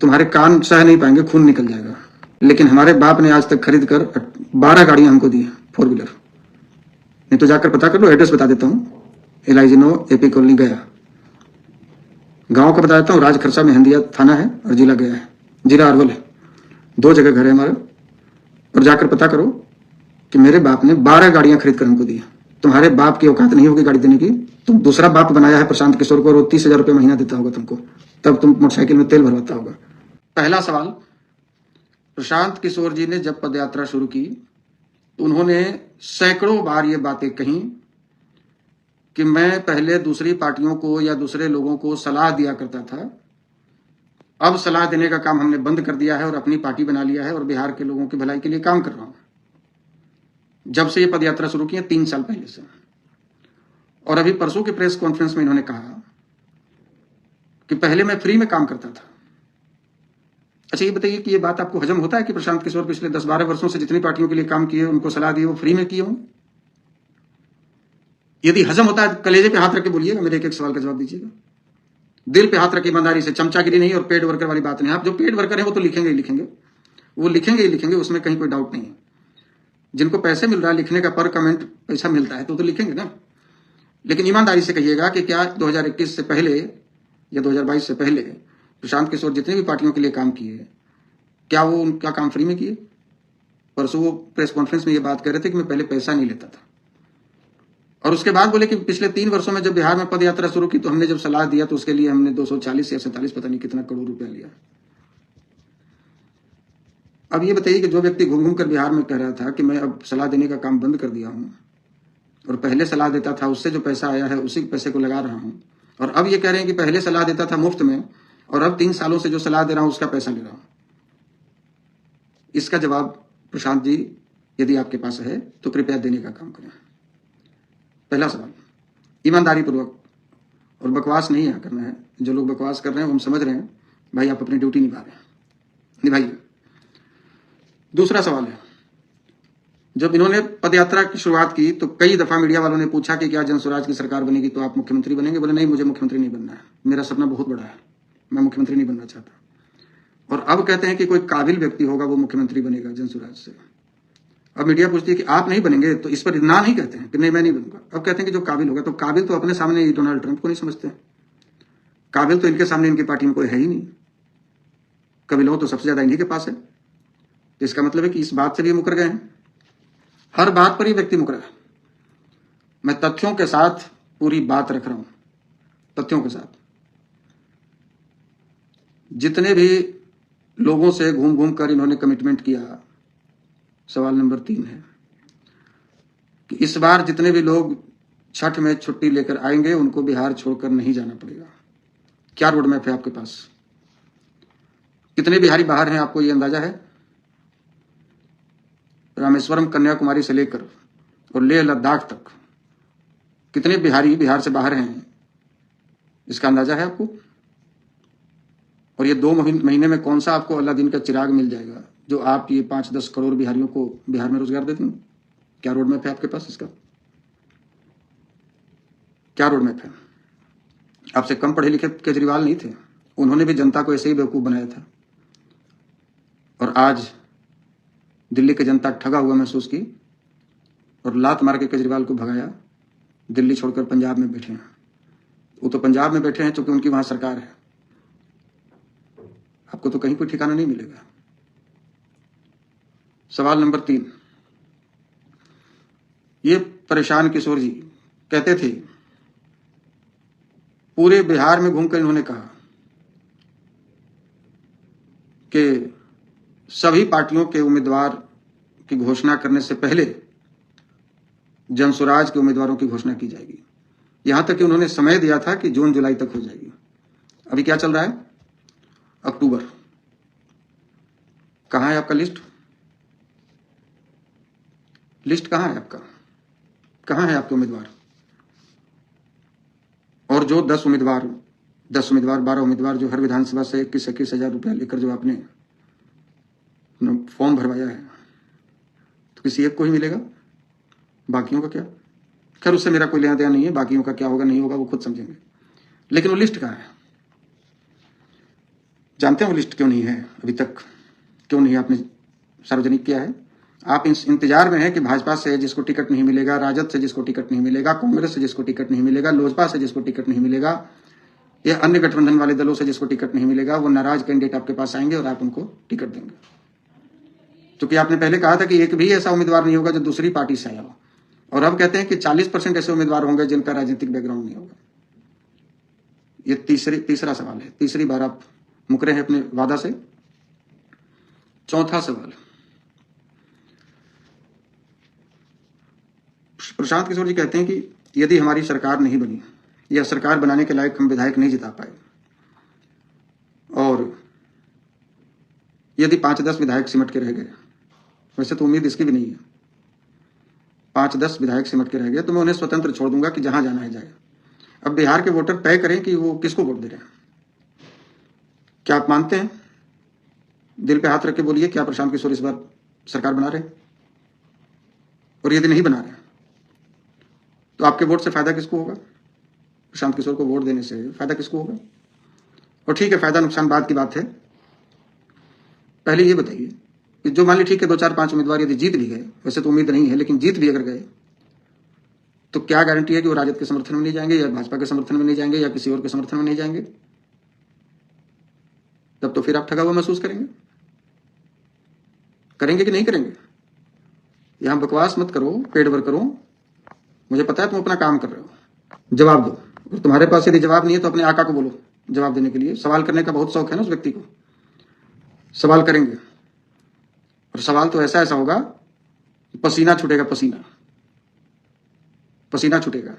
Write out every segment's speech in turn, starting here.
तुम्हारे कान सह नहीं पाएंगे, खून निकल जाएगा। लेकिन हमारे बाप ने आज तक खरीद कर 12 गाड़ियां हमको दी, 4 व्हीलर। नहीं तो जाकर पता कर लो, एड्रेस बता देता हूँ। LIG 9 AP कॉलोनी गया। गांव का बता देता हूँ, राज खरसा में हंदिया थाना है और जिला गया है, जिला अरवल है। 2 जगह घर है हमारा। और जाकर पता करो कि मेरे बाप ने 12 गाड़ियां खरीद कर हमको दी। तुम्हारे बाप की औकात नहीं होगी गाड़ी देने की। तुम दूसरा बाप बनाया है प्रशांत किशोर को, और वो 30,000 रुपये महीना देता होगा तुमको, तब तुम मोटरसाइकिल में तेल भरवाता होगा। पहला सवाल, प्रशांत किशोर जी ने जब पदयात्रा शुरू की तो उन्होंने सैकड़ों बार ये बातें कही कि मैं पहले दूसरी पार्टियों को या दूसरे लोगों को सलाह दिया करता था, अब सलाह देने का काम हमने बंद कर दिया है और अपनी पार्टी बना लिया है और बिहार के लोगों की भलाई के लिए काम कर रहा हूं। जब से ये पदयात्रा शुरू की है, 3 साल पहले से। और अभी परसों के प्रेस कॉन्फ्रेंस में इन्होंने कहा कि पहले मैं फ्री में काम करता था। अच्छा, ये बताइए कि ये बात आपको हजम होता है कि प्रशांत किशोर पिछले 10-12 वर्षों से जितनी पार्टियों के लिए काम किए, उनको सलाह दी, वो फ्री में किए हों? यदि हजम होता है, कलेजे पे हाथ रख के बोलिएगा, मेरे एक सवाल का जवाब दीजिएगा। दिल पे हाथ रखिए, ईमानदारी से। चमचागिरी नहीं और पेड वर्कर वाली बात नहीं। आप जो पेड वर्कर है वो तो लिखेंगे ही लिखेंगे, वो लिखेंगे ही लिखेंगे, उसमें कहीं कोई डाउट नहीं है। जिनको पैसे मिल रहा है लिखने का, पर कमेंट पैसा मिलता है, तो लिखेंगे ना। लेकिन ईमानदारी से कहिएगा कि क्या 2021 से पहले या 2022 से पहले प्रशांत किशोर जितने भी पार्टियों के लिए काम किए, क्या वो उनका काम फ्री में किए? परसों वो प्रेस कॉन्फ्रेंस में ये बात कह रहे थे कि मैं पहले पैसा नहीं लेता था। और उसके बाद बोले कि पिछले 3 वर्षों में जब बिहार में पदयात्रा शुरू की तो हमने जब सलाह दिया तो उसके लिए हमने 240 या 47 पता नहीं कितना करोड़ रुपया लिया। अब ये बताइए कि जो व्यक्ति घूम घूम कर बिहार में कह रहा था कि मैं अब सलाह देने का काम बंद कर दिया हूं और पहले सलाह देता था, उससे जो पैसा आया है उसी पैसे को लगा रहा हूं, और अब ये कह रहे हैं कि पहले सलाह देता था मुफ्त में और अब 3 सालों से जो सलाह दे रहा हूं उसका पैसा ले रहा हूं। इसका जवाब प्रशांत जी यदि आपके पास है तो कृपया देने का काम करें। पहला सवाल, ईमानदारी पूर्वक, और बकवास नहीं यहाँ करना है। जो लोग बकवास कर रहे हैं वो हम समझ रहे हैं, भाई आप अपनी ड्यूटी निभा रहे हैं, निभाइए। दूसरा सवाल है, जब इन्होंने पदयात्रा की शुरुआत की तो कई दफा मीडिया वालों ने पूछा कि क्या जनसुराज की सरकार बनेगी तो आप मुख्यमंत्री बनेंगे? बोले नहीं, मुझे मुख्यमंत्री नहीं बनना है, मेरा सपना बहुत बड़ा है, मैं मुख्यमंत्री नहीं बनना चाहता। और अब कहते हैं कि कोई काबिल व्यक्ति होगा वो मुख्यमंत्री बनेगा जनसुराज से। अब मीडिया पूछती है कि आप नहीं बनेंगे, तो इस पर ना नहीं कहते हैं कि नहीं मैं नहीं बनूंगा। अब कहते हैं कि जो काबिल होगा, तो काबिल तो अपने सामने डोनाल्ड ट्रंप को नहीं समझते। काबिल तो इनके सामने इनकी पार्टी में कोई है ही नहीं। काबिल तो सबसे ज्यादा इन्हीं के पास है। तो इसका मतलब है कि इस बात से भी मुकर गए हैं, हर बात पर ही व्यक्ति मुकर है। मैं तथ्यों के साथ पूरी बात रख रहा हूं, तथ्यों के साथ। जितने भी लोगों से घूम घूम कर इन्होंने कमिटमेंट किया, सवाल नंबर 3 है कि इस बार जितने भी लोग छठ में छुट्टी लेकर आएंगे उनको बिहार छोड़कर नहीं जाना पड़ेगा। क्या रोड मैप है आपके पास? कितने बिहारी बाहर हैं आपको ये अंदाजा है? रामेश्वरम कन्याकुमारी से लेकर और लेह लद्दाख तक कितने बिहारी बिहार से बाहर हैं, इसका अंदाजा है आपको? और ये 2 महीने में कौन सा आपको अल्लाह दिन का चिराग मिल जाएगा जो आप ये 5-10 करोड़ बिहारियों को बिहार में रोजगार दे देंगे? क्या रोड मैप है आपके पास इसका? क्या रोड मैप है? आपसे कम पढ़े लिखे केजरीवाल नहीं थे, उन्होंने भी जनता को ऐसे ही बेवकूफ बनाया था। और आज दिल्ली की जनता ठगा हुआ महसूस की और लात मार के केजरीवाल को भगाया, दिल्ली छोड़कर पंजाब में बैठे हैं। वो तो पंजाब में बैठे हैं क्योंकि उनकी वहां सरकार है, आपको तो कहीं कोई ठिकाना नहीं मिलेगा। सवाल नंबर 3, ये परेशान किशोर जी कहते थे, पूरे बिहार में घूमकर इन्होंने कहा कि सभी पार्टियों के उम्मीदवार की घोषणा करने से पहले जनसुराज के उम्मीदवारों की घोषणा की जाएगी। यहां तक कि उन्होंने समय दिया था कि जून जुलाई तक हो जाएगी। अभी क्या चल रहा है? अक्टूबर। कहां है आपका लिस्ट? लिस्ट कहां है आपका? कहां है आपके उम्मीदवार? और जो 10 उम्मीदवार 12 उम्मीदवार जो हर विधानसभा से 21-21 हजार रुपया लेकर जो आपने फॉर्म भरवाया है, तो किसी एक को ही मिलेगा, बाकियों का क्या? खैर उससे मेरा कोई लेना देना नहीं है, बाकियों का क्या होगा नहीं होगा वो खुद समझेंगे। लेकिन वो लिस्ट कहां है? जानते हैं वो लिस्ट क्यों नहीं है अभी तक, क्यों नहीं आपने सार्वजनिक किया है? आप इस इंतजार में हैं कि भाजपा से जिसको टिकट नहीं मिलेगा, राजद से जिसको टिकट नहीं मिलेगा, कांग्रेस से जिसको टिकट नहीं मिलेगा, लोजपा से जिसको टिकट नहीं मिलेगा, या अन्य गठबंधन वाले दलों से जिसको टिकट नहीं मिलेगा, वो नाराज कैंडिडेट आपके पास आएंगे और आप उनको टिकट देंगे। क्योंकि आपने पहले कहा था कि एक भी ऐसा उम्मीदवार नहीं होगा जो दूसरी पार्टी से आया हो, और अब कहते हैं कि 40% ऐसे उम्मीदवार होंगे जिनका राजनीतिक बैकग्राउंड नहीं होगा। ये तीसरा सवाल है। तीसरी बार आप मुकरे हैं अपने वादा से। चौथा सवाल, प्रशांत किशोर जी कहते हैं कि यदि हमारी सरकार नहीं बनी या सरकार बनाने के लायक हम विधायक नहीं जिता पाए, और यदि 5-10 विधायक सिमट के रह गए, वैसे तो उम्मीद इसकी भी नहीं है, 5-10 विधायक सिमट के रह गए, तो मैं उन्हें स्वतंत्र छोड़ दूंगा कि जहां जाना है जाए। अब बिहार के वोटर तय करें कि वो किसको वोट दे रहे हैं। क्या आप मानते हैं? दिल पे हाथ रख के बोलिए, क्या प्रशांत किशोर इस बार सरकार बना रहे हैं? और यदि नहीं बना रहे तो आपके वोट से फायदा किसको होगा? प्रशांत किशोर को वोट देने से फायदा किसको होगा? और ठीक है, फायदा नुकसान बाद की बात है। पहले ये बताइए कि जो मान ली ठीक है 2-4-5 उम्मीदवार यदि जीत भी गए, वैसे तो उम्मीद नहीं है, लेकिन जीत भी अगर गए, तो क्या गारंटी है कि वो राजद के समर्थन में नहीं जाएंगे, या भाजपा के समर्थन में नहीं जाएंगे, या किसी और के समर्थन में नहीं जाएंगे? तब तो फिर आप ठगा हुआ महसूस करेंगे कि नहीं करेंगे? यहां बकवास मत करो, पेट भर करो। मुझे पता है तुम अपना काम कर रहे हो। जवाब दो। और तुम्हारे पास यदि जवाब नहीं है तो अपने आका को बोलो जवाब देने के लिए। सवाल करने का बहुत शौक है ना उस व्यक्ति को। सवाल करेंगे, और सवाल तो ऐसा होगा, पसीना छूटेगा, पसीना छूटेगा।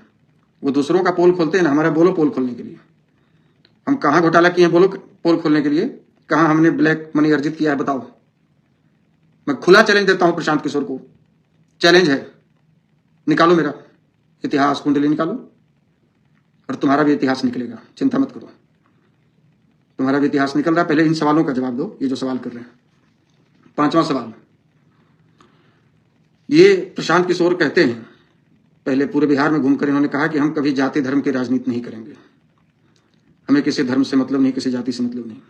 वो दूसरों का पोल खोलते हैं ना, हमारा बोलो पोल खोलने के लिए। हम कहां घोटाला किए हैं बोलो पोल खोलने के लिए, कहां हमने ब्लैक मनी अर्जित किया है बताओ। मैं खुला चैलेंज देता हूं प्रशांत किशोर को, चैलेंज है, निकालो मेरा इतिहास कुंडली निकालो, और तुम्हारा भी इतिहास निकलेगा, चिंता मत करो, तुम्हारा भी इतिहास निकल रहा है। पहले इन सवालों का जवाब दो, ये जो सवाल कर रहे हैं। 5वां सवाल, ये प्रशांत किशोर कहते हैं, पहले पूरे बिहार में घूमकर इन्होंने कहा कि हम कभी जाति धर्म की राजनीति नहीं करेंगे, हमें किसी धर्म से मतलब नहीं, किसी जाति से मतलब नहीं।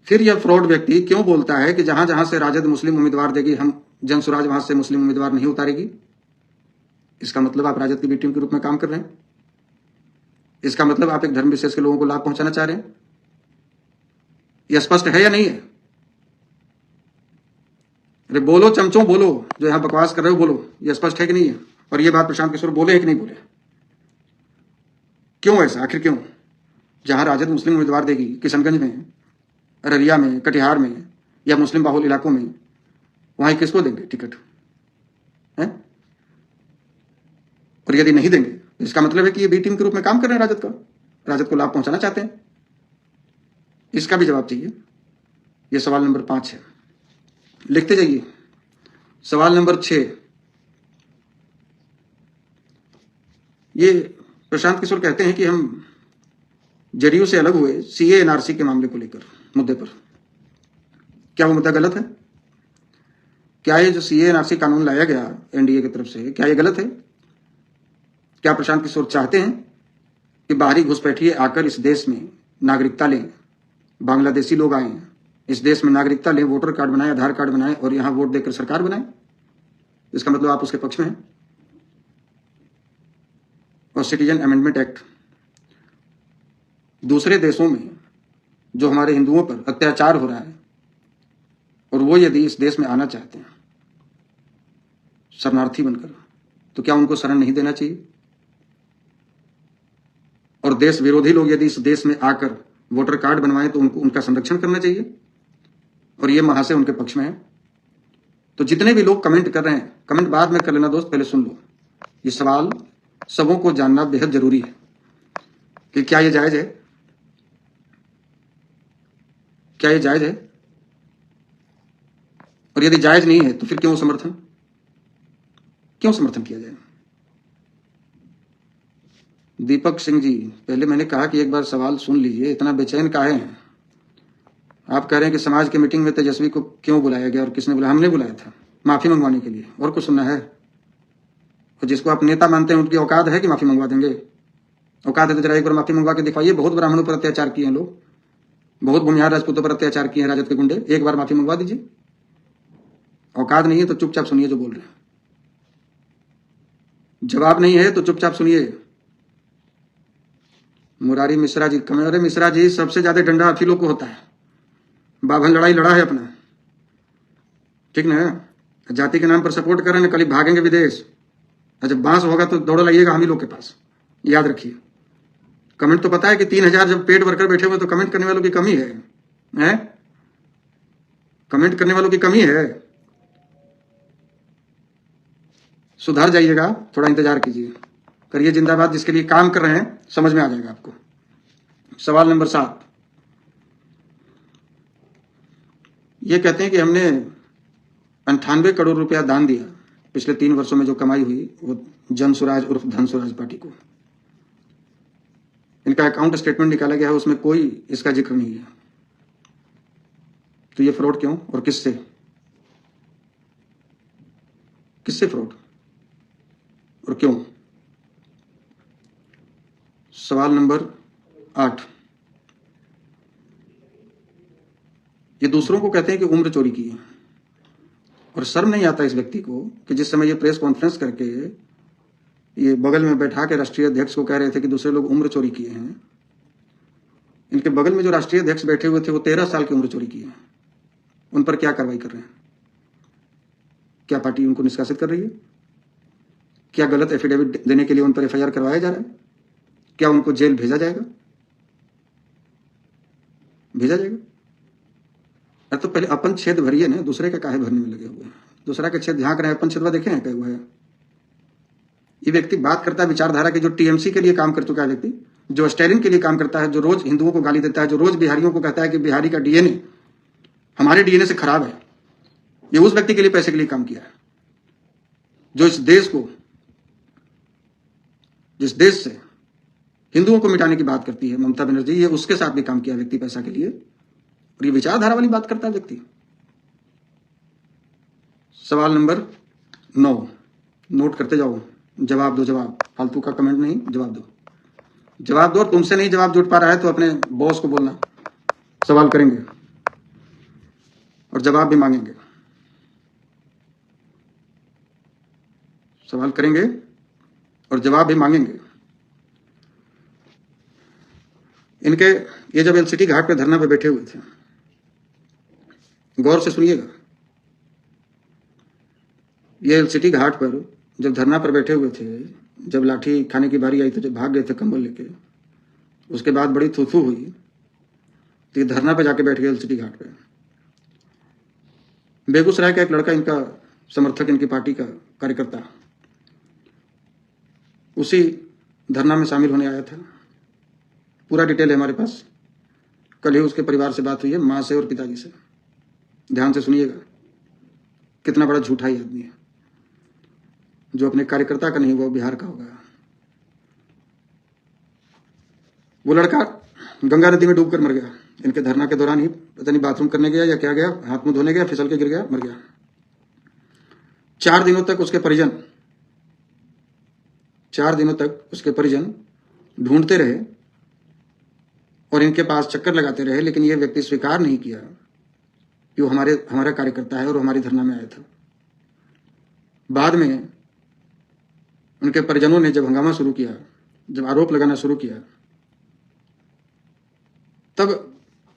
फिर यह फ्रॉड व्यक्ति क्यों बोलता है कि जहां जहां से राजद मुस्लिम उम्मीदवार देगी, हम जनसुराज वहां से मुस्लिम उम्मीदवार नहीं उतारेगी? इसका मतलब आप राजद की बी टीम के रूप में काम कर रहे हैं। इसका मतलब आप एक धर्म विशेष के लोगों को लाभ पहुंचाना चाह रहे हैं। यह स्पष्ट है या नहीं है? अरे बोलो चमचों, बोलो, जो यहां बकवास कर रहे हो बोलो, यह स्पष्ट है कि नहीं है? और यह बात प्रशांत किशोर बोले है कि नहीं बोले? क्यों ऐसा, आखिर क्यों? जहां राजद मुस्लिम उम्मीदवार देगी, किशनगंज में, अररिया में, कटिहार में, या मुस्लिम बाहुल इलाकों में, वहां किसको देंगे टिकट है? और यदि नहीं देंगे तो इसका मतलब है कि ये बी टीम के रूप में काम कर रहे हैं राजद का, राजद को लाभ पहुंचाना चाहते हैं। इसका भी जवाब चाहिए। ये सवाल नंबर 5 है, लिखते जाइए। सवाल नंबर 6, ये प्रशांत किशोर कहते हैं कि हम जेडीयू से अलग हुए सीए एनआरसी के मामले को लेकर, मुद्दे पर। क्या वो मुद्दा गलत है? क्या ये जो सीए एनआरसी कानून लाया गया एनडीए की तरफ से, क्या ये गलत है? क्या प्रशांत किशोर चाहते हैं कि बाहरी घुसपैठिए आकर इस देश में नागरिकता लें, बांग्लादेशी लोग आए इस देश में नागरिकता लें, वोटर कार्ड बनाए, आधार कार्ड बनाए, और यहां वोट देकर सरकार बनाए? इसका मतलब आप उसके पक्ष में हैं। और सिटीजन अमेंडमेंट एक्ट, दूसरे देशों में जो हमारे हिंदुओं पर अत्याचार हो रहा है, और वो यदि इस देश में आना चाहते हैं शरणार्थी बनकर, तो क्या उनको शरण नहीं देना चाहिए? और देश विरोधी लोग यदि इस देश में आकर वोटर कार्ड बनवाएं तो उनका संरक्षण करना चाहिए, और ये महाशय उनके पक्ष में है। तो जितने भी लोग कमेंट कर रहे हैं, कमेंट बाद में कर लेना दोस्त, पहले सुन लो। ये सवाल सबों को जानना बेहद जरूरी है कि क्या ये जायज है, क्या ये जायज है? और यदि जायज नहीं है तो फिर क्यों समर्थन किया जाए? दीपक सिंह जी, पहले मैंने कहा कि एक बार सवाल सुन लीजिए, इतना बेचैन काहे हैं? आप कह रहे हैं कि समाज के मीटिंग में तेजस्वी को क्यों बुलाया गया और किसने बुलाया? हमने बुलाया था माफी मंगवाने के लिए, और कुछ सुनना है? और जिसको आप नेता मानते हैं उनकी औकात है कि माफी मंगवा देंगे? औकात है तो जरा एक बार माफी मंगवा के दिखाइए। बहुत ब्राह्मणों पर अत्याचार किए हैं लोग, बहुत भूमिहार राजपूतों पर अत्याचार किए हैं राजद के गुंडे, एक बार माफी मंगवा दीजिए। औकात नहीं है तो चुपचाप सुनिए जो बोल रहे हैं, जवाब नहीं है तो चुपचाप सुनिए। मुरारी मिश्रा जी, कमरे मिश्रा जी, सबसे ज्यादा डंडा आप ही लोग को होता है। बाभन लड़ाई लड़ा है अपना, ठीक ना? जाति के नाम पर सपोर्ट कर रहे हैं, कल भागेंगे विदेश। जब बांस होगा तो दौड़ लाइएगा हम ही लोग के पास, याद रखिए। कमेंट तो पता है कि 3,000 जब पेड वर्कर बैठे हुए तो कमेंट करने वालों की कमी है? कमेंट करने वालों की कमी है। सुधर जाइएगा, थोड़ा इंतजार कीजिए, करिए जिंदाबाद। जिसके लिए काम कर रहे हैं समझ में आ जाएगा आपको। सवाल नंबर 7, ये कहते हैं कि हमने 98 करोड़ रुपया दान दिया पिछले 3 वर्षों में, जो कमाई हुई वो जन स्वराज उर्फ धन स्वराज पार्टी को। इनका अकाउंट स्टेटमेंट निकाला गया है, उसमें कोई इसका जिक्र नहीं है। तो ये फ्रॉड क्यों और किससे? किससे फ्रॉड और क्यों? सवाल नंबर 8, ये दूसरों को कहते हैं कि उम्र चोरी की है, और शर्म नहीं आता इस व्यक्ति को कि जिस समय ये प्रेस कॉन्फ्रेंस करके ये बगल में बैठा के राष्ट्रीय अध्यक्ष को कह रहे थे कि दूसरे लोग उम्र चोरी किए हैं, इनके बगल में जो राष्ट्रीय अध्यक्ष बैठे हुए थे वो 13 साल की उम्र चोरी की है। उन पर क्या कार्रवाई कर रहे हैं? क्या पार्टी उनको निष्कासित कर रही है? क्या गलत एफिडेविट देने के लिए उन पर एफआईआर करवाया जा रहा है? क्या उनको जेल भेजा जाएगा? भेजा जाएगा? अरे तो पहले अपन छेद भरिए ना, दूसरे का काहे भरने में लगे हुए हैं? दूसरा के छेद झांक रहे हैं, अपन छेदवा देखे हैं क्या हुआ है? ये व्यक्ति बात करता है विचारधारा के, जो टीएमसी के लिए काम कर चुका है व्यक्ति, जो स्टैलिन के लिए काम करता है, जो रोज हिंदुओं को गाली देता है, जो रोज बिहारियों को कहता है कि बिहारी का डीएनए हमारे डीएनए से खराब है। ये उस व्यक्ति के लिए पैसे के लिए काम किया है जो इस देश से हिंदुओं को मिटाने की बात करती है ममता बनर्जी। ये उसके साथ भी काम किया व्यक्ति पैसा के लिए, और ये विचारधारा वाली बात करता है व्यक्ति। सवाल नंबर 9, नोट करते जाओ, जवाब दो। जवाब, फालतू का कमेंट नहीं, जवाब दो। जवाब दो, और तुमसे नहीं जवाब जुट पा रहा है तो अपने बॉस को बोलना। सवाल करेंगे और जवाब भी मांगेंगे। सवाल करेंगे और जवाब भी मांगेंगे। इनके ये जब एलसीटी घाट पे धरना पे बैठे हुए थे, गौर से सुनिएगा, ये एलसीटी घाट पर जब धरना पर बैठे हुए थे, जब लाठी खाने की बारी आई तो जब भाग गए थे कंबल लेके, उसके बाद बड़ी थूथू हुई तो ये धरना पे जाके बैठ गए एलसीटी घाट पे। बेगूसराय का एक लड़का, इनका समर्थक, इनकी पार्टी का कार्यकर्ता, उसी धरना में शामिल होने आया था। पूरा डिटेल है हमारे पास, कल ही उसके परिवार से बात हुई है, माँ से और पिताजी से। ध्यान से सुनिएगा, कितना बड़ा झूठा ही आदमी है, जो अपने कार्यकर्ता का नहीं वो बिहार का होगा। वो लड़का गंगा नदी में डूबकर मर गया। इनके धरना के दौरान ही पता नहीं बाथरूम करने गया या क्या गया, हाथ मुंह धोने गया, फिसल के गिर गया, मर गया। 4 दिनों तक उसके परिजन ढूंढते रहे और इनके पास चक्कर लगाते रहे, लेकिन ये व्यक्ति स्वीकार नहीं किया कि वो हमारा कार्यकर्ता है और हमारी धरना में आया था। बाद में उनके परिजनों ने जब हंगामा शुरू किया, जब आरोप लगाना शुरू किया, तब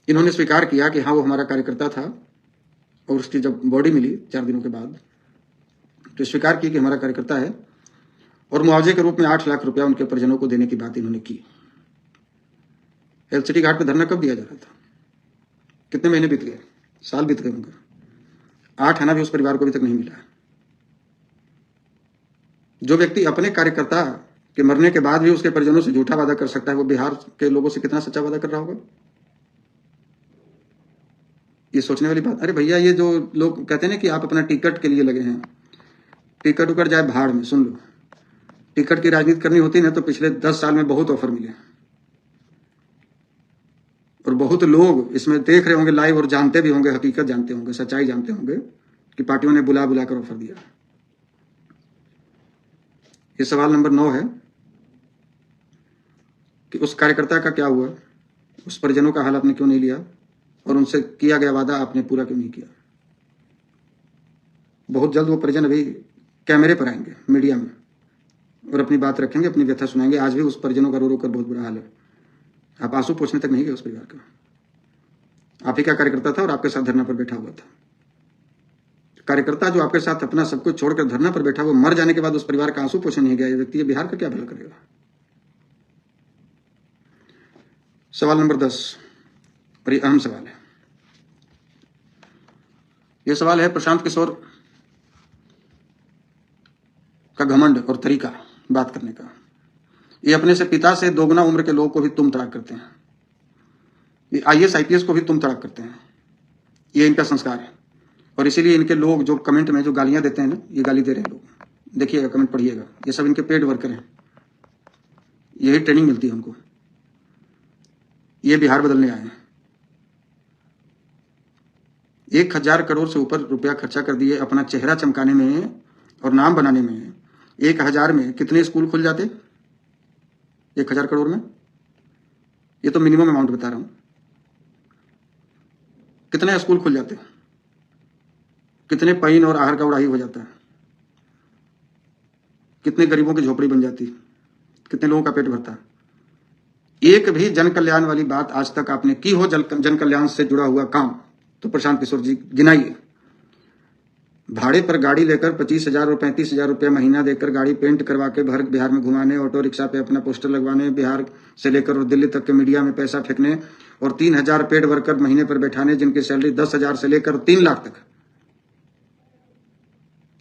इन्होंने स्वीकार किया कि हाँ वो हमारा कार्यकर्ता था। और उसकी जब बॉडी मिली 4 दिनों के बाद, तो स्वीकार की कि हमारा कार्यकर्ता है, और मुआवजे के रूप में 8 लाख रुपया उनके परिजनों को देने की बात इन्होंने की। एलसीटी घाट पर धरना कब दिया जा रहा था? कितने महीने बीत गए? साल बीत गए होंगे। 8 आना भी उस परिवार को अभी तक नहीं मिला है। जो व्यक्ति अपने कार्यकर्ता के मरने के बाद भी उसके परिजनों से झूठा वादा कर सकता है, वो बिहार के लोगों से कितना सच्चा वादा कर रहा होगा? ये सोचने वाली बात। अरे भैया, ये जो लोग कहते हैं ना कि आप अपना टिकट के लिए लगे हैं, टिकट उकट जाए भाड़ में। सुन लो, टिकट की राजनीति करनी होती ना तो पिछले 10 साल में बहुत ऑफर मिले, और बहुत लोग इसमें देख रहे होंगे लाइव और जानते भी होंगे, हकीकत जानते होंगे, सच्चाई जानते होंगे कि पार्टियों ने बुला बुला कर ऑफर दिया। ये सवाल नंबर 9 है कि उस कार्यकर्ता का क्या हुआ उस परिजनों का हाल आपने क्यों नहीं लिया, और उनसे किया गया वादा आपने पूरा क्यों नहीं किया। बहुत जल्द वो परिजन अभी कैमरे पर आएंगे मीडिया में और अपनी बात रखेंगे, अपनी व्यथा सुनाएंगे। आज भी उस परिजनों का रो रो कर बहुत बुरा हाल है। आप आंसू पोंछने तक नहीं गए उस परिवार का। आप ही का कार्यकर्ता था और आपके साथ धरना पर बैठा हुआ था। कार्यकर्ता जो आपके साथ अपना सब कुछ छोड़कर धरना पर बैठा, वो मर जाने के बाद उस परिवार का आंसू पोंछने नहीं गया, ये व्यक्ति बिहार का क्या भला करेगा। सवाल नंबर 10, और ये अहम सवाल है। यह सवाल है प्रशांत किशोर का घमंड और तरीका बात करने का। ये अपने से पिता से दोगुना उम्र के लोगों को भी तुम तड़ाक करते हैं। ये IAS IPS को भी तुम तड़ाक करते हैं। ये इनका संस्कार है, और इसीलिए इनके लोग जो कमेंट में जो गालियां देते हैं ना, ये गाली दे रहे हैं लोग, देखिएगा कमेंट पढ़िएगा, ये सब इनके पेड वर्कर हैं। यही ट्रेनिंग मिलती है उनको। ये बिहार बदलने आए हैं। 1000 करोड़ से ऊपर रुपया खर्चा कर दिए अपना चेहरा चमकाने में और नाम बनाने में। 1000 में कितने स्कूल खुल जाते? 1000 करोड़ में? ये तो मिनिमम अमाउंट बता रहा हूं। कितने स्कूल खुल जाते? कितने पईन और आहार का उड़ाही हो जाता है? कितने गरीबों की झोपड़ी बन जाती? कितने लोगों का पेट भरता? एक भी जन कल्याण वाली बात आज तक आपने की हो, जन कल्याण से जुड़ा हुआ काम, तो प्रशांत किशोर जी गिनाइए। भाड़े पर गाड़ी लेकर 25,000 और 35,000 रुपये महीना देकर गाड़ी पेंट करवा के भर बिहार में घुमाने, ऑटो रिक्शा पे अपना पोस्टर लगवाने, बिहार से लेकर और दिल्ली तक के मीडिया में पैसा फेंकने, और 3,000 पेड वर्कर महीने पर बैठाने जिनकी सैलरी 10,000 से लेकर 3 लाख तक।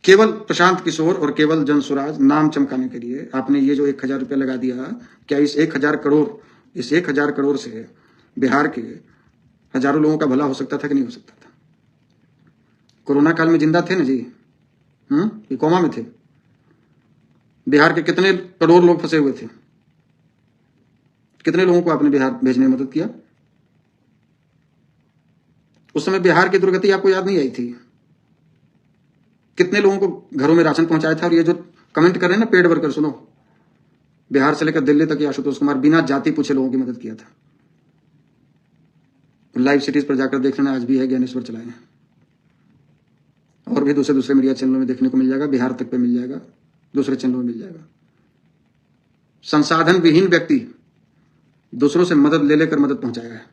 केवल प्रशांत किशोर और केवल जनसुराज नाम चमकाने के लिए आपने ये जो 1,000 रुपया लगा दिया। क्या इस 1,000 करोड़ से बिहार के हजारों लोगों का भला हो सकता था कि नहीं हो सकता था? कोरोना काल में जिंदा थे ना जी, ये कोमा में थे। बिहार के कितने करोड़ लोग फंसे हुए थे? कितने लोगों को आपने बिहार भेजने में मदद किया? उस समय बिहार की दुर्गति आपको याद नहीं आई थी? कितने लोगों को घरों में राशन पहुंचाया था? और ये जो कमेंट कर रहे हैं ना पेड वर्कर, सुनो, बिहार से लेकर दिल्ली तक आशुतोष कुमार बिना जाति पूछे लोगों की मदद किया था। लाइव सिटीज पर जाकर देख लेना, आज भी है, ज्ञानेश्वर चलाए हैं, और भी दूसरे मीडिया चैनलों में देखने को मिल जाएगा, बिहार तक पे मिल जाएगा, दूसरे चैनलों में मिल जाएगा। संसाधन विहीन व्यक्ति दूसरों से मदद ले लेकर मदद पहुंचाया है।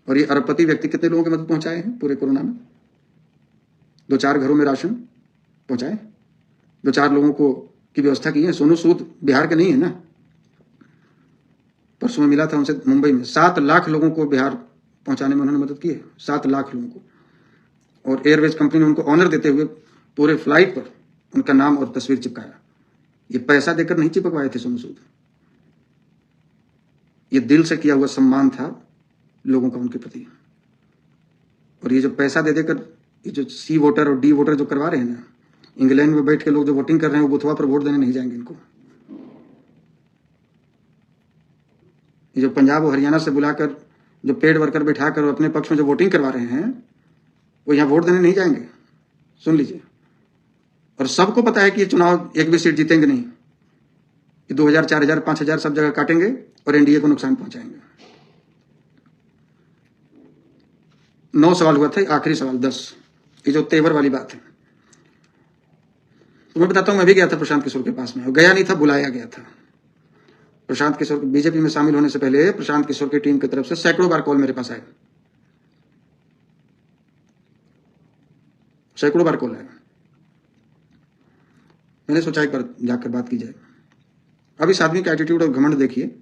और ये अरबपति व्यक्ति कितने लोगों की मदद पहुंचाए हैं पूरे कोरोना में? 2-4 घरों में राशन पहुंचाए, 2-4 लोगों को की व्यवस्था की है। सोनू सूद बिहार के नहीं है ना, परसों में मिला था उनसे मुंबई में। 7 लाख लोगों को बिहार पहुंचाने में उन्होंने मदद की है, 7 लाख लोगों को। और एयरवेज कंपनी ने उनको ऑनर देते हुए पूरे फ्लाइट पर उनका नाम और तस्वीर चिपकाया। ये पैसा देकर नहीं चिपकवाए थे सोनू सूद, ये दिल से किया हुआ सम्मान था लोगों का उनके प्रति। और ये जो पैसा दे देकर ये जो C वोटर और D वोटर जो करवा रहे हैं ना, इंग्लैंड में बैठ के लोग जो वोटिंग कर रहे हैं, वो बुथवा पर वोट देने नहीं जाएंगे इनको। ये जो पंजाब और हरियाणा से बुलाकर जो पेड वर्कर बैठाकर अपने पक्ष में जो वोटिंग करवा रहे हैं, वो यहाँ वोट देने नहीं जाएंगे। सुन लीजिए। और सबको पता है कि ये चुनाव एक भी सीट जीतेंगे नहीं। ये 2,000, 4,000, 5,000 सब जगह काटेंगे और एनडीए को नुकसान पहुंचाएंगे। 9 सवाल हुआ था, आखिरी सवाल 10, ये जो तेवर वाली बात है। तो मैं बताता हूं, मैं भी गया था प्रशांत किशोर के पास में। गया नहीं था, बुलाया गया था। प्रशांत किशोर बीजेपी में शामिल होने से पहले प्रशांत किशोर की टीम की तरफ से सैकड़ों बार कॉल मेरे पास आए, सैकड़ों बार कॉल आया। मैंने सोचा एक बार जाकर बात की जाए। अब इस आदमी का एटीट्यूड और घमंड देखिए।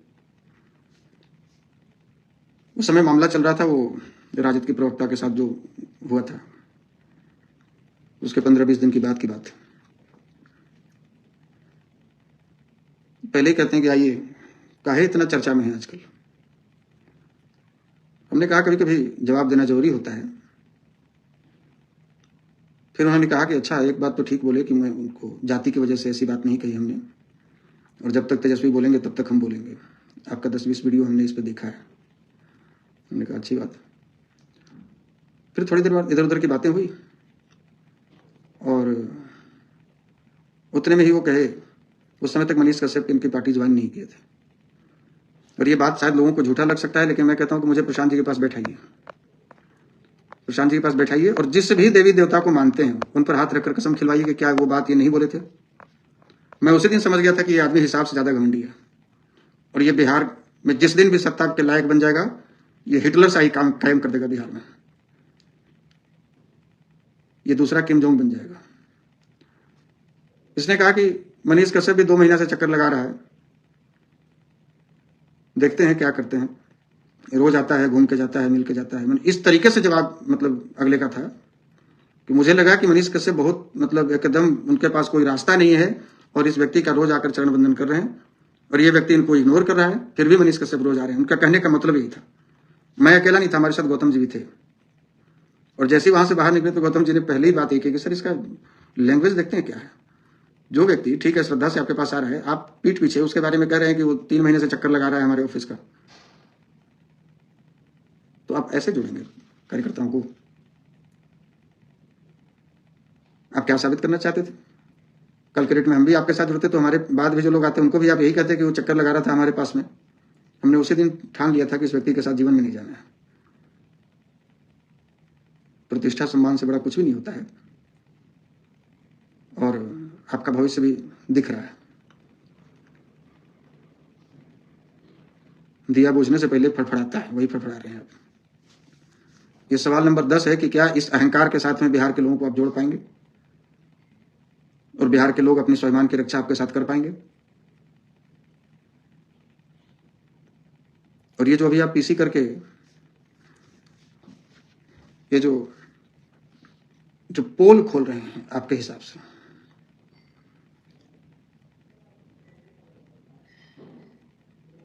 उस समय मामला चल रहा था वो राजद की प्रवक्ता के साथ जो हुआ था, उसके 15-20 दिन की बात पहले ही कहते हैं कि आइए, काहे इतना चर्चा में है आजकल। हमने कहा कभी कभी जवाब देना जरूरी होता है। फिर उन्होंने कहा कि अच्छा, एक बात तो ठीक बोले कि मैं उनको जाति की वजह से ऐसी बात नहीं कही हमने, और जब तक तेजस्वी बोलेंगे तब तक हम बोलेंगे। आपका 10-20 वीडियो हमने इस पर देखा है। हमने कहा अच्छी बात। फिर थोड़ी देर बाद इधर उधर की बातें हुई, और उतने में ही वो कहे, उस समय तक मनीष कश्यप इनकी पार्टी ज्वाइन नहीं किए थे, और ये बात शायद लोगों को झूठा लग सकता है, लेकिन मैं कहता हूं कि मुझे प्रशांत जी के पास बैठाइए, प्रशांत जी के पास बैठाइए और जिस भी देवी देवता को मानते हैं उन पर हाथ रखकर कसम खिलवाइए कि क्या वो बात ये नहीं बोले थे। मैं उसी दिन समझ गया था कि ये आदमी हिसाब से ज्यादा घमंडी है, और ये बिहार में जिस दिन भी सत्ता के लायक बन जाएगा, ये हिटलर सा ही काम कायम कर देगा बिहार में। ये दूसरा किम जोंग बन जाएगा। इसने कहा कि मनीष कश्यप भी 2 महीना से चक्कर लगा रहा है, देखते हैं क्या करते हैं। रोज आता है, घूम के जाता है, मिल के जाता है। इस तरीके से जवाब मतलब अगले का था कि मुझे लगा कि मनीष कश्यप बहुत मतलब एकदम उनके पास कोई रास्ता नहीं है, और इस व्यक्ति का रोज आकर चरण वंदन कर रहे हैं, और ये व्यक्ति इनको इग्नोर कर रहा है, फिर भी मनीष कश्यप रोज आ रहे हैं। उनका कहने का मतलब यही था। मैं अकेला नहीं था, हमारे साथ गौतम जी भी थे। और जैसे ही वहां से बाहर निकले तो गौतम जी ने पहले ही बात यही की कि सर इसका लैंग्वेज देखते हैं क्या है। जो व्यक्ति ठीक है श्रद्धा से आपके पास आ रहा है, आप पीठ पीछे उसके बारे में कह रहे हैं कि वो 3 महीने से चक्कर लगा रहा है हमारे ऑफिस का, तो आप ऐसे जुड़ेंगे कार्यकर्ताओं को? आप क्या साबित करना चाहते थे? कल के डेट में हम भी आपके साथ जुड़ते तो हमारे बाद भी जो लोग आते उनको भी आप यही कहते कि वो चक्कर लगा रहा था हमारे पास में। हमने उसी दिन ठान लिया था कि इस व्यक्ति के साथ जीवन में नहीं जाना है। प्रतिष्ठा सम्मान से बड़ा कुछ भी नहीं होता है, और आपका भविष्य भी दिख रहा है। दिया बुझने से पहले फड़फड़ाता है, वही फड़फड़ा रहे हैं आप। ये सवाल नंबर 10 है कि क्या इस अहंकार के साथ में बिहार के लोगों को आप जोड़ पाएंगे, और बिहार के लोग अपने स्वाभिमान की रक्षा आपके साथ कर पाएंगे? और ये जो अभी आप पीसी करके ये जो पोल खोल रहे हैं आपके हिसाब से,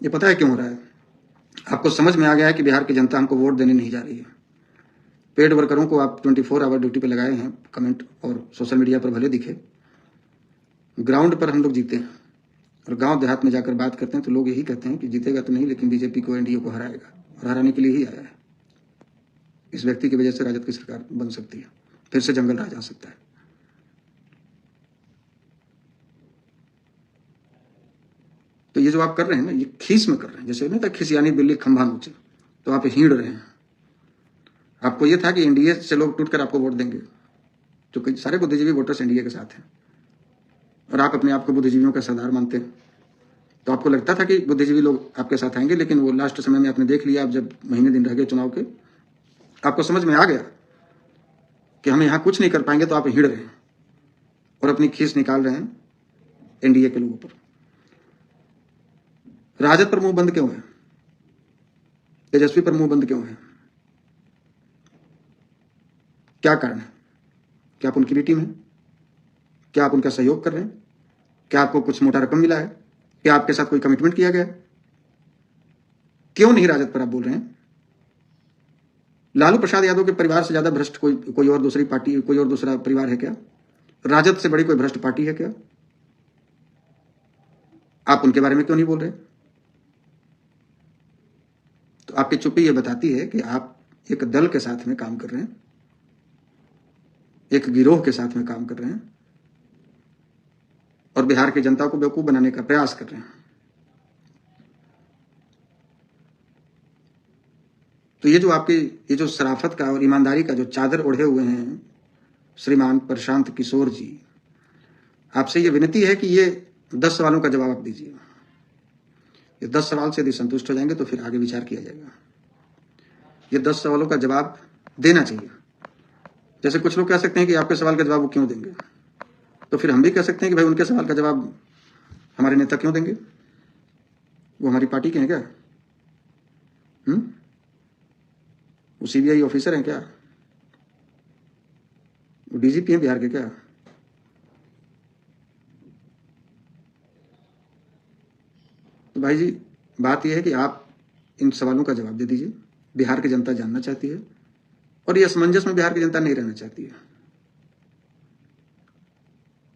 ये पता है क्यों हो रहा है? आपको समझ में आ गया है कि बिहार की जनता हमको वोट देने नहीं जा रही है। पेड वर्करों को आप 24 आवर ड्यूटी पे लगाए हैं, कमेंट और सोशल मीडिया पर भले दिखे, ग्राउंड पर हम लोग जीते हैं। और गांव देहात में जाकर बात करते हैं तो लोग यही कहते हैं कि जीतेगा तो नहीं, लेकिन बीजेपी को, एनडीए को हराएगा, और हराने के लिए ही आया है। इस व्यक्ति की वजह से राजद की सरकार बन सकती है, फिर से जंगल राज आ सकता है। तो ये जो आप कर रहे हैं ना, ये खीस में कर रहे हैं, जैसे नहीं था खिसियानी बिल्ली खंभा नोचे, तो आप हीड़ रहे हैं। आपको ये था कि एनडीए से लोग टूटकर आपको वोट देंगे, क्योंकि सारे बुद्धिजीवी वोटर्स एनडीए के साथ हैं, और आप अपने आप को बुद्धिजीवियों का सरदार मानते हैं। तो आपको लगता था कि बुद्धिजीवी लोग आपके साथ आएंगे, लेकिन वो लास्ट समय में आपने देख लिया, अब जब महीने दिन रह गए चुनाव के, आपको समझ में आ गया कि हम यहां कुछ नहीं कर पाएंगे, तो आप हिड़ रहे हैं और अपनी खीस निकाल रहे हैं एनडीए के लोगों पर। राजद पर मुंह बंद क्यों है? तेजस्वी पर मुंह बंद क्यों है? क्या कारण है? क्या आप उनकी भी टीम है? क्या आप उनका सहयोग कर रहे हैं? क्या आपको कुछ मोटा रकम मिला है? क्या आपके साथ कोई कमिटमेंट किया गया? क्यों नहीं राजद पर आप बोल रहे हैं? लालू प्रसाद यादव के परिवार से ज्यादा भ्रष्ट कोई और दूसरी पार्टी, कोई और दूसरा परिवार है क्या? राजद से बड़ी कोई भ्रष्ट पार्टी है क्या? आप उनके बारे में क्यों नहीं बोल रहे? तो आपकी चुप्पी ये बताती है कि आप एक दल के साथ में काम कर रहे हैं, एक गिरोह के साथ में काम कर रहे हैं, और बिहार की जनता को बेवकूफ बनाने का प्रयास कर रहे हैं। तो ये जो आपकी ये जो शराफत का और ईमानदारी का जो चादर ओढ़े हुए हैं श्रीमान प्रशांत किशोर जी, आपसे ये विनती है कि ये 10 सवालों का जवाब आप दीजिए। ये 10 सवाल से यदि संतुष्ट हो जाएंगे तो फिर आगे विचार किया जाएगा। ये 10 सवालों का जवाब देना चाहिए। जैसे कुछ लोग कह सकते हैं कि आपके सवाल का जवाब वो क्यों देंगे, तो फिर हम भी कह सकते हैं कि भाई उनके सवाल का जवाब हमारे नेता क्यों देंगे? वो हमारी पार्टी के हैं क्या? वो सीबीआई ऑफिसर हैं क्या? वो डीजीपी हैं बिहार के क्या? तो भाई जी बात यह है कि आप इन सवालों का जवाब दे दीजिए। बिहार की जनता जानना चाहती है, और ये असमंजस में बिहार की जनता नहीं रहना चाहती है।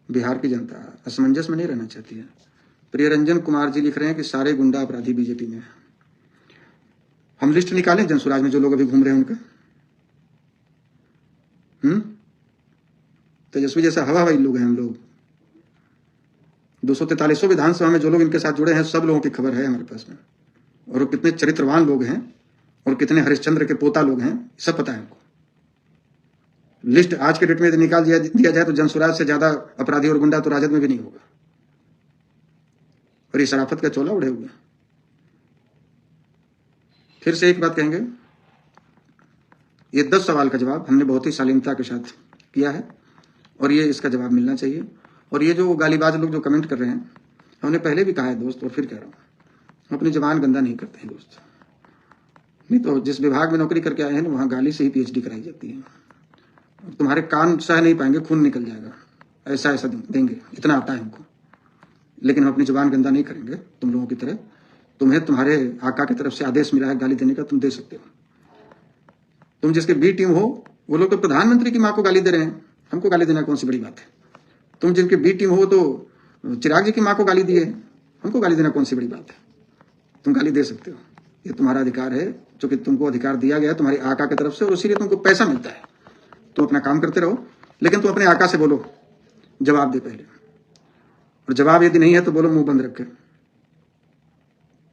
बिहार की जनता असमंजस में नहीं रहना चाहती है। प्रियरंजन कुमार जी लिख रहे हैं कि सारे गुंडा अपराधी बीजेपी में है। हम लिस्ट निकालें जनसुराज में जो लोग अभी घूम रहे हैं उनका। तेजस्वी जैसा हवा हवाई लोग हैं हम लोग। 243 विधानसभा में जो लोग इनके साथ जुड़े हैं, सब लोगों की खबर है हमारे पास में। और वो कितने चरित्रवान लोग हैं और कितने हरिश्चंद्र के पोता लोग हैं, सब पता है हमको। लिस्ट आज के डेट में निकाल दिया जाए तो जनसुराज से ज्यादा अपराधी और गुंडा तो राजद में भी नहीं होगा। और ये शराफत का चोला उड़े हुए। फिर से एक बात कहेंगे, ये 10 सवाल का जवाब हमने बहुत ही शालीनता के साथ किया है और ये इसका जवाब मिलना चाहिए। और ये जो गालीबाज लोग जो कमेंट कर रहे हैं, हमने पहले भी कहा है दोस्त और फिर कह रहा हूं, हम अपनी जबान गंदा नहीं करते हैं दोस्त। नहीं तो जिस विभाग में नौकरी करके आए हैं वहां गाली से ही पीएचडी कराई जाती है। तुम्हारे कान सह नहीं पाएंगे, खून निकल जाएगा, ऐसा ऐसा देंगे, इतना आता है हमको। लेकिन हम अपनी जुबान गंदा नहीं करेंगे तुम लोगों की तरह। तुम्हें तुम्हारे आका की तरफ से आदेश मिला है गाली देने का, तुम दे सकते हो। तुम जिसके बी टीम हो, वो लोग तो प्रधानमंत्री की माँ को गाली दे रहे हैं, हमको गाली देना कौन सी बड़ी बात है। तुम जिनके बी टीम हो तो चिराग जी की माँ को गाली दिए, हमको गाली देना कौन सी बड़ी बात है। तुम गाली दे सकते हो, ये तुम्हारा अधिकार है, जो कि तुमको अधिकार दिया गया है तुम्हारी आका की तरफ से, और इसीलिए तुमको पैसा मिलता है। तुम अपना काम करते रहो, लेकिन तुम अपने आका से बोलो, जवाब दे पहले। और जवाब यदि नहीं है तो बोलो मुंह बंद रखे।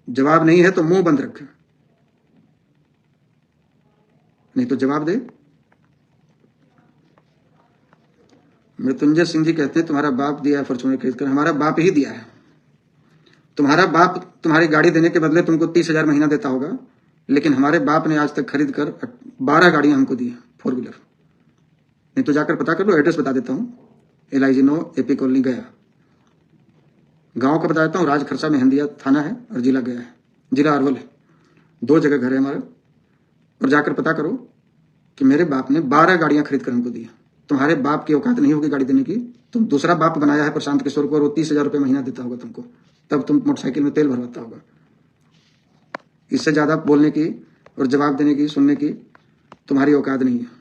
जवाब नहीं है तो मुंह बंद रखे, नहीं तो जवाब दे। मृत्युंजय सिंह जी कहते हैं तुम्हारा बाप दिया है फॉर्च्यूनर खरीद कर। हमारा बाप ही दिया है। तुम्हारा बाप तुम्हारी गाड़ी देने के बदले तुमको 30,000 महीना देता होगा, लेकिन हमारे बाप ने आज तक खरीद कर 12 गाड़ियां हमको दी है, 4 व्हीलर। नहीं तो जाकर पता कर लो, एड्रेस बता देता हूँ, LIG 9 AP कॉलोनी गया। गांव का बता देता हूँ, राजखरसा में हंदिया थाना है और जिला गया है, जिला अरवल है। 2 जगह घर है हमारा। और जाकर पता करो कि मेरे बाप ने 12 गाड़ियां खरीद कर हमको दी। तुम्हारे बाप की औकात नहीं होगी गाड़ी देने की। तुम दूसरा बाप बनाया है प्रशांत किशोर को, और वो 30,000 रुपये महीना देता होगा तुमको, तब तुम मोटरसाइकिल में तेल भरवाता होगा। इससे ज्यादा बोलने की और जवाब देने की, सुनने की तुम्हारी औकात नहीं है।